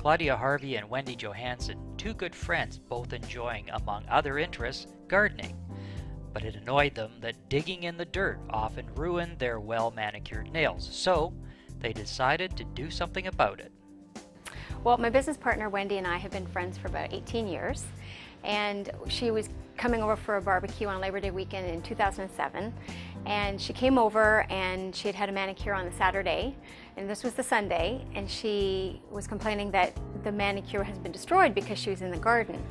Claudia Harvey and Wendy Johansson, two good friends, both enjoying, among other interests, gardening. But it annoyed them that digging in the dirt often ruined their well-manicured nails, so they decided to do something about it. Well, my business partner Wendy and I have been friends for about 18 years, and she was coming over for a barbecue on Labor Day weekend in 2007, and she came over and she had had a manicure on the Saturday, and this was the Sunday, and she was complaining that the manicure has been destroyed because she was in the garden,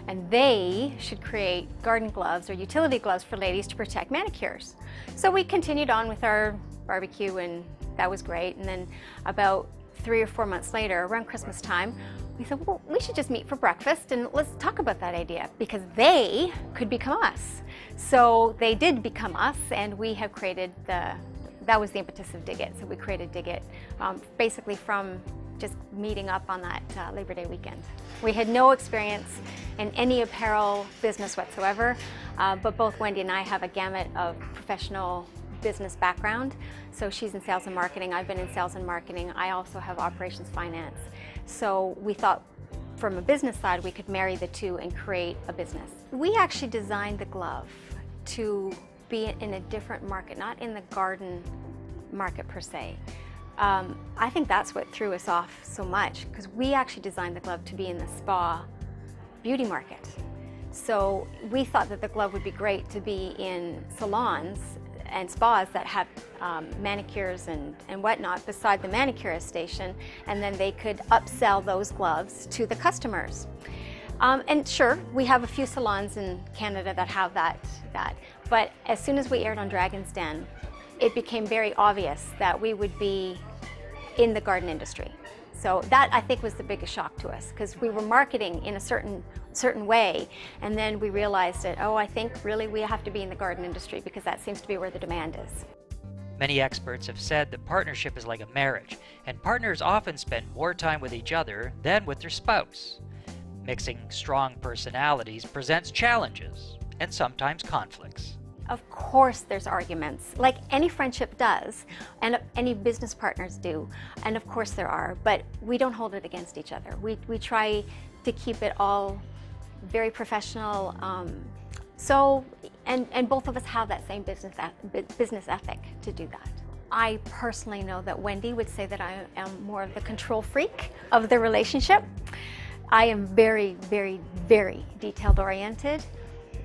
and they should create garden gloves or utility gloves for ladies to protect manicures. So we continued on with our barbecue, and that was great. And then about 3 or 4 months later, around Christmas time, we said, well, we should just meet for breakfast and let's talk about that idea, because they could become us. So they did become us, and we have created that was the impetus of DigIt. So we created DigIt basically from just meeting up on that Labor Day weekend. We had no experience in any apparel business whatsoever, but both Wendy and I have a gamut of professional business background. So she's in sales and marketing, I've been in sales and marketing, I also have operations finance. So we thought from a business side we could marry the two and create a business. We actually designed the glove to be in a different market, not in the garden market per se. I think that's what threw us off so much, because we actually designed the glove to be in the spa beauty market. So we thought that the glove would be great to be in salons and spas that have manicures and whatnot beside the manicurist station, and then they could upsell those gloves to the customers. And sure, we have a few salons in Canada that have that, but as soon as we aired on Dragon's Den, it became very obvious that we would be in the garden industry. So that, I think, was the biggest shock to us, because we were marketing in a certain way, and then we realized that, oh, I think really we have to be in the garden industry because that seems to be where the demand is. Many experts have said that partnership is like a marriage, and partners often spend more time with each other than with their spouse. Mixing strong personalities presents challenges and sometimes conflicts. Of course there's arguments, like any friendship does, and any business partners do, and of course there are, but we don't hold it against each other. We try to keep it all very professional, and both of us have that same business ethic to do that. I personally know that Wendy would say that I am more of the control freak of the relationship. I am very, very, very detailed oriented.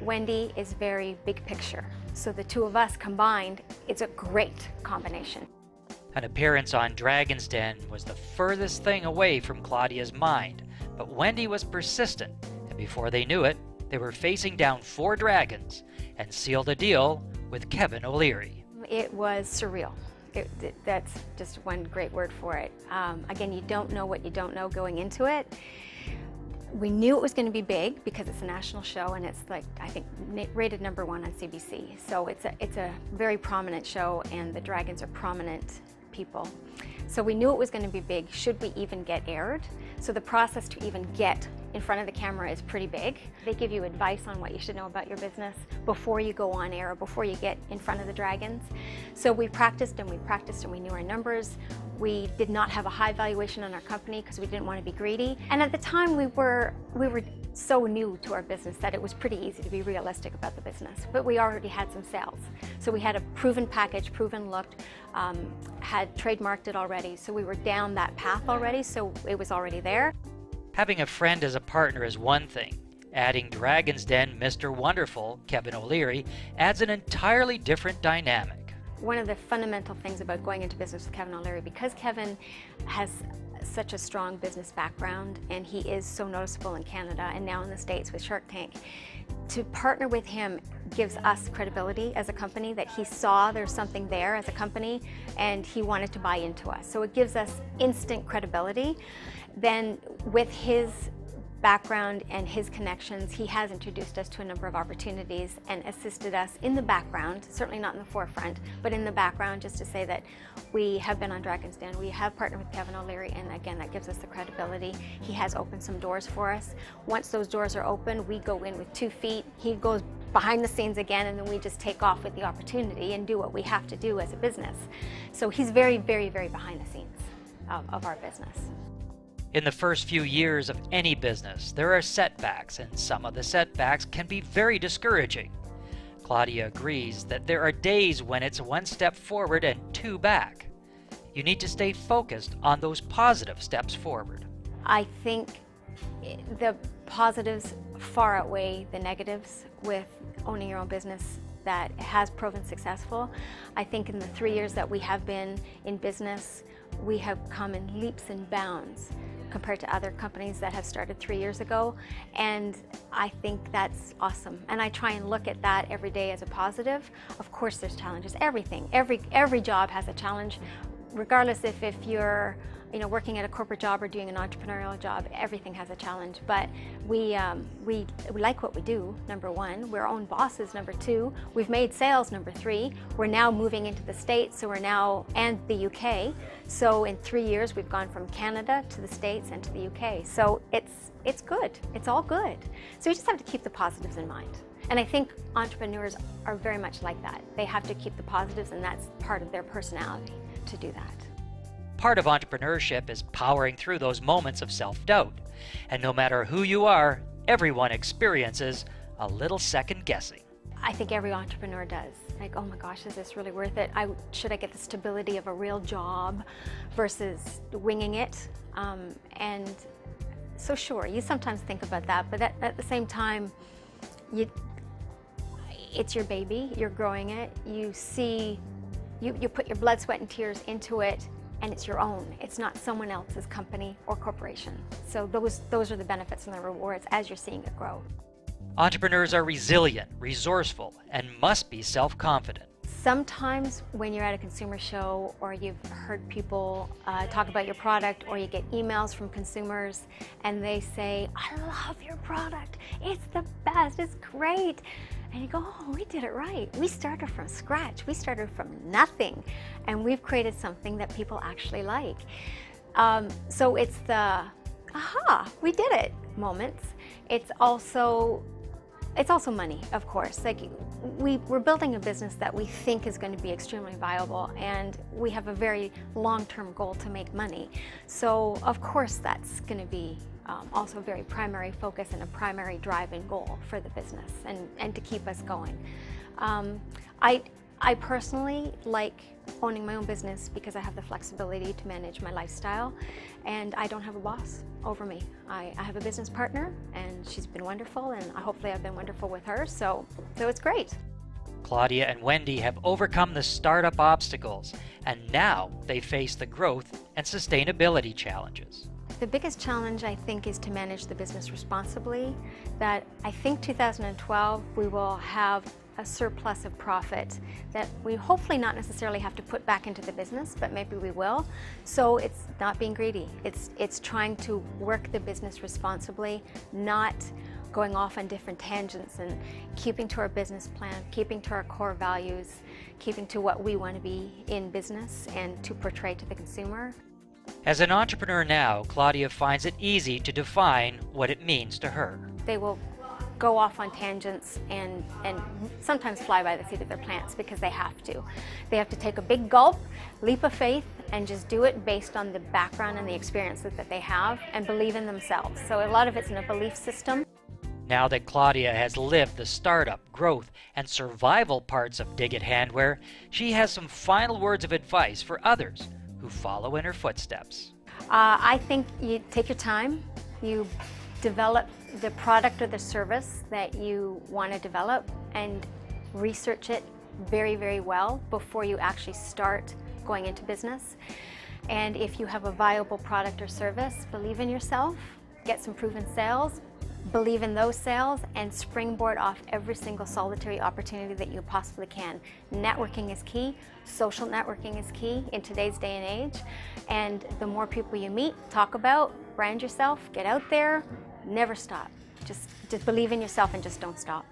Wendy is very big picture. So the two of us combined, it's a great combination. An appearance on Dragon's Den was the furthest thing away from Claudia's mind, but Wendy was persistent, and before they knew it, they were facing down 4 dragons and sealed a deal with Kevin OLeary. It was surreal. That's just one great word for it. Again, you don't know what you don't know going into it. We knew it was going to be big because it's a national show, and it's, like, I think, rated #1 on CBC. So it's a very prominent show, and the dragons are prominent people. So we knew it was going to be big should we even get aired. So the process to even get in front of the camera is pretty big. They give you advice on what you should know about your business before you go on air, or before you get in front of the dragons. So we practiced and we practiced, and we knew our numbers. We did not have a high valuation on our company because we didn't want to be greedy. And at the time we were so new to our business that it was pretty easy to be realistic about the business. But we already had some sales. So we had a proven package, proven look, had trademarked it already. So we were down that path already, so it was already there. Having a friend as a partner is one thing. Adding Dragon's Den Mr. Wonderful, Kevin OLeary, adds an entirely different dynamic. One of the fundamental things about going into business with Kevin OLeary, because Kevin has such a strong business background and he is so noticeable in Canada and now in the States with Shark Tank, to partner with him gives us credibility as a company, that he saw there's something there as a company and he wanted to buy into us. So it gives us instant credibility. Then with his background and his connections, he has introduced us to a number of opportunities and assisted us in the background, certainly not in the forefront, but in the background, just to say that we have been on Dragon's Den, we have partnered with Kevin OLeary, and again, that gives us the credibility. He has opened some doors for us. Once those doors are open, we go in with 2 feet. He goes behind the scenes again, and then we just take off with the opportunity and do what we have to do as a business. So he's very, very, very behind the scenes of our business. In the first few years of any business, there are setbacks, and some of the setbacks can be very discouraging. Claudia agrees that there are days when it's one step forward and two back. You need to stay focused on those positive steps forward. I think the positives far outweigh the negatives with owning your own business that has proven successful. I think in the 3 years that we have been in business, we have come in leaps and bounds compared to other companies that have started 3 years ago, and I think that's awesome. And I try and look at that every day as a positive. Of course there's challenges. Every job has a challenge, regardless if you're working at a corporate job or doing an entrepreneurial job. Everything has a challenge, but we like what we do, number one. We're our own bosses, number two. We've made sales, number three. We're now moving into the States, so and the UK. So in 3 years, we've gone from Canada to the States and to the UK. So it's good. It's all good. So you just have to keep the positives in mind. And I think entrepreneurs are very much like that. They have to keep the positives, and that's part of their personality to do that. Part of entrepreneurship is powering through those moments of self-doubt. And no matter who you are, everyone experiences a little second guessing. I think every entrepreneur does. Like, oh my gosh, is this really worth it? Should I get the stability of a real job versus winging it? And so sure, you sometimes think about that, but at the same time, it's your baby, you're growing it, you put your blood, sweat, and tears into it, and it's your own. It's not someone else's company or corporation. So those are the benefits and the rewards as you're seeing it grow. Entrepreneurs are resilient, resourceful, and must be self-confident. Sometimes when you're at a consumer show or you've heard people talk about your product, or you get emails from consumers and they say, I love your product, it's the best, it's great. And you go, oh, we did it right. We started from scratch. We started from nothing. And we've created something that people actually like. So it's the, aha, we did it moments. It's also money, of course. Like we're building a business that we think is going to be extremely viable, and we have a very long-term goal to make money. So of course that's going to be also a very primary focus and a primary driving goal for the business and to keep us going. I personally like owning my own business because I have the flexibility to manage my lifestyle, and I don't have a boss over me. I have a business partner, and she's been wonderful, and hopefully I've been wonderful with her, so it's great. Claudia and Wendy have overcome the startup obstacles, and now they face the growth and sustainability challenges. The biggest challenge, I think, is to manage the business responsibly. That I think 2012 we will have a surplus of profit that we hopefully not necessarily have to put back into the business, but maybe we will. So it's not being greedy. It's trying to work the business responsibly, not going off on different tangents, and keeping to our business plan, keeping to our core values, keeping to what we want to be in business and to portray to the consumer. As an entrepreneur now, Claudia finds it easy to define what it means to her. They will go off on tangents and sometimes fly by the seat of their pants because they have to. They have to take a big gulp, leap of faith, and just do it based on the background and the experiences that they have and believe in themselves. So a lot of it's in a belief system. Now that Claudia has lived the startup, growth, and survival parts of DigIt Handwear, she has some final words of advice for others who follow in her footsteps. I think you take your time, you develop the product or the service that you want to develop, and research it very, very well before you actually start going into business. And if you have a viable product or service, believe in yourself, get some proven sales, believe in those sales, and springboard off every single solitary opportunity that you possibly can. Networking is key. Social networking is key in today's day and age. And the more people you meet, talk about, brand yourself, get out there, never stop. Just believe in yourself and just don't stop.